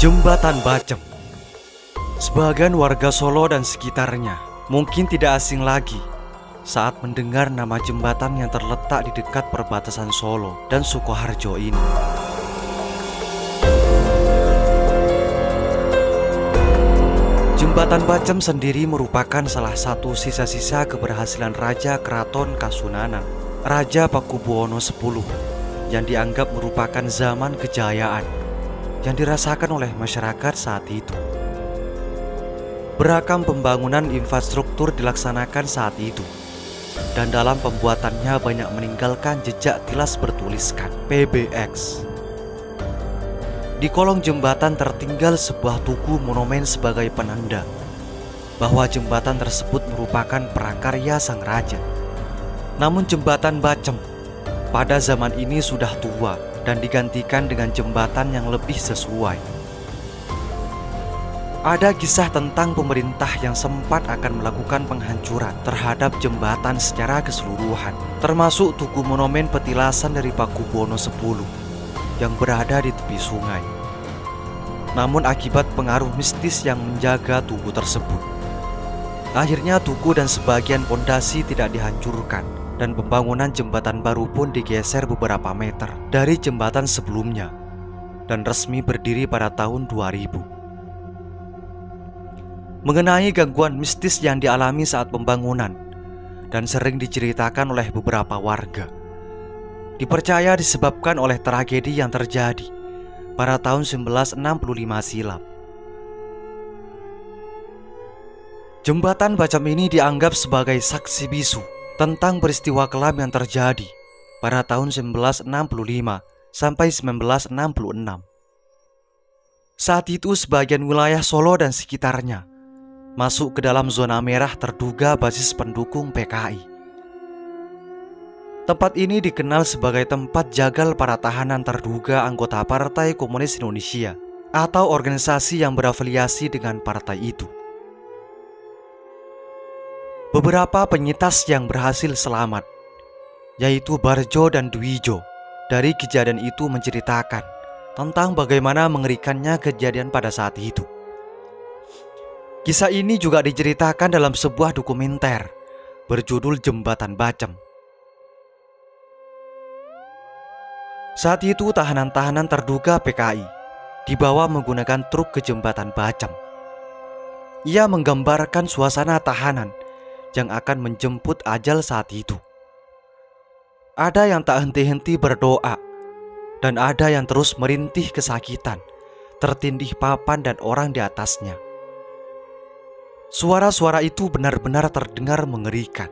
Jembatan Bacem. Sebagian warga Solo dan sekitarnya mungkin tidak asing lagi saat mendengar nama jembatan yang terletak di dekat perbatasan Solo dan Sukoharjo ini. Jembatan Bacem sendiri merupakan salah satu sisa-sisa keberhasilan Raja Keraton Kasunanan, Raja Pakubuwono X, yang dianggap merupakan zaman kejayaan yang dirasakan oleh masyarakat saat itu. Beragam pembangunan infrastruktur dilaksanakan saat itu, dan dalam pembuatannya banyak meninggalkan jejak tilas bertuliskan PBX. Di kolong jembatan tertinggal sebuah tugu monumen sebagai penanda bahwa jembatan tersebut merupakan prakarya sang raja. Namun jembatan Bacem pada zaman ini sudah tua dan digantikan dengan jembatan yang lebih sesuai. Ada kisah tentang pemerintah yang sempat akan melakukan penghancuran terhadap jembatan secara keseluruhan, termasuk tugu monumen petilasan dari Pakubuwono X yang berada di tepi sungai. Namun akibat pengaruh mistis yang menjaga tugu tersebut, akhirnya tugu dan sebagian pondasi tidak dihancurkan, dan pembangunan jembatan baru pun digeser beberapa meter dari jembatan sebelumnya dan resmi berdiri pada tahun 2000. Mengenai gangguan mistis yang dialami saat pembangunan dan sering diceritakan oleh beberapa warga, dipercaya disebabkan oleh tragedi yang terjadi pada tahun 1965 silam. Jembatan Bacem ini dianggap sebagai saksi bisu tentang peristiwa kelam yang terjadi pada tahun 1965 sampai 1966. Saat itu sebagian wilayah Solo dan sekitarnya masuk ke dalam zona merah terduga basis pendukung PKI. Tempat ini dikenal sebagai tempat jagal para tahanan terduga anggota Partai Komunis Indonesia atau organisasi yang berafiliasi dengan partai itu. Beberapa penyintas yang berhasil selamat, yaitu Barjo dan Dwijo, dari kejadian itu menceritakan tentang bagaimana mengerikannya kejadian pada saat itu. Kisah ini juga diceritakan dalam sebuah dokumenter berjudul Jembatan Bacem. Saat itu tahanan-tahanan terduga PKI dibawa menggunakan truk ke Jembatan Bacem. Ia menggambarkan suasana tahanan yang akan menjemput ajal saat itu. Ada yang tak henti-henti berdoa, dan ada yang terus merintih kesakitan, tertindih papan dan orang di atasnya. Suara-suara itu benar-benar terdengar mengerikan.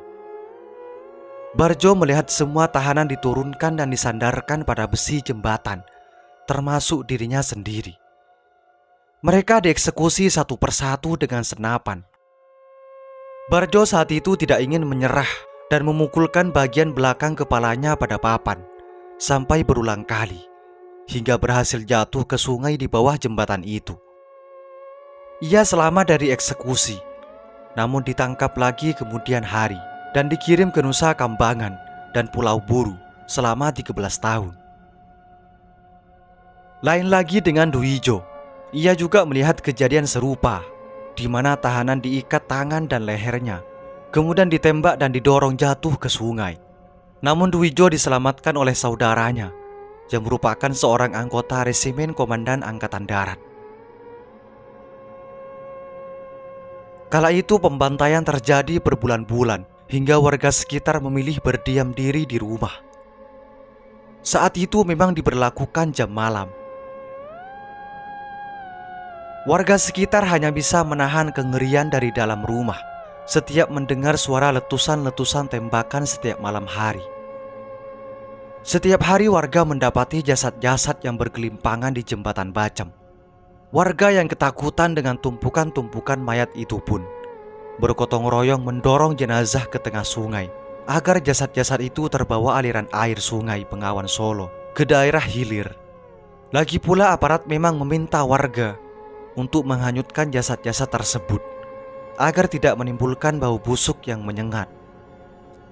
Barjo melihat semua tahanan diturunkan dan disandarkan pada besi jembatan, termasuk dirinya sendiri. Mereka dieksekusi satu persatu dengan senapan. Barjo saat itu tidak ingin menyerah dan memukulkan bagian belakang kepalanya pada papan sampai berulang kali, hingga berhasil jatuh ke sungai di bawah jembatan itu. Ia selamat dari eksekusi, namun ditangkap lagi kemudian hari dan dikirim ke Nusa Kambangan dan Pulau Buru selama 13 tahun. Lain lagi dengan Dwijo, ia juga melihat kejadian serupa, di mana tahanan diikat tangan dan lehernya, kemudian ditembak dan didorong jatuh ke sungai. Namun Dwijo diselamatkan oleh saudaranya yang merupakan seorang anggota resimen Komandan Angkatan Darat. Kala itu pembantaian terjadi berbulan-bulan hingga warga sekitar memilih berdiam diri di rumah. Saat itu memang diberlakukan jam malam. Warga sekitar hanya bisa menahan kengerian dari dalam rumah setiap mendengar suara letusan-letusan tembakan setiap malam hari. Setiap hari warga mendapati jasad-jasad yang bergelimpangan di Jembatan Bacem. Warga yang ketakutan dengan tumpukan-tumpukan mayat itu pun bergotong royong mendorong jenazah ke tengah sungai agar jasad-jasad itu terbawa aliran air sungai Bengawan Solo ke daerah hilir. Lagi pula aparat memang meminta warga untuk menghanyutkan jasad-jasad tersebut agar tidak menimbulkan bau busuk yang menyengat.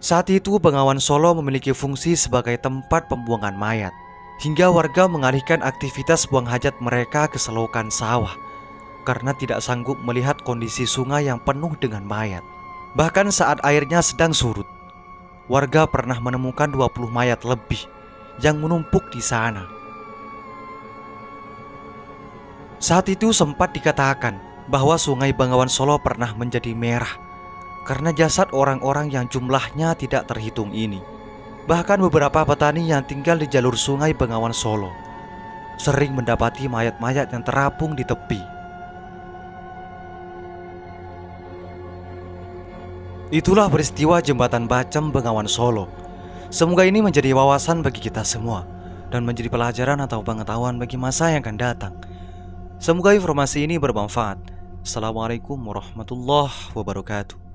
Saat itu Bengawan Solo memiliki fungsi sebagai tempat pembuangan mayat hingga warga mengalihkan aktivitas buang hajat mereka ke selokan sawah karena tidak sanggup melihat kondisi sungai yang penuh dengan mayat. Bahkan saat airnya sedang surut, warga pernah menemukan 20 mayat lebih yang menumpuk di sana. Saat itu sempat dikatakan bahwa Sungai Bengawan Solo pernah menjadi merah karena jasad orang-orang yang jumlahnya tidak terhitung ini. Bahkan beberapa petani yang tinggal di jalur Sungai Bengawan Solo sering mendapati mayat-mayat yang terapung di tepi. Itulah peristiwa jembatan Bacem Bengawan Solo. Semoga ini menjadi wawasan bagi kita semua dan menjadi pelajaran atau pengetahuan bagi masa yang akan datang. Semoga informasi ini bermanfaat. Assalamualaikum warahmatullahi wabarakatuh.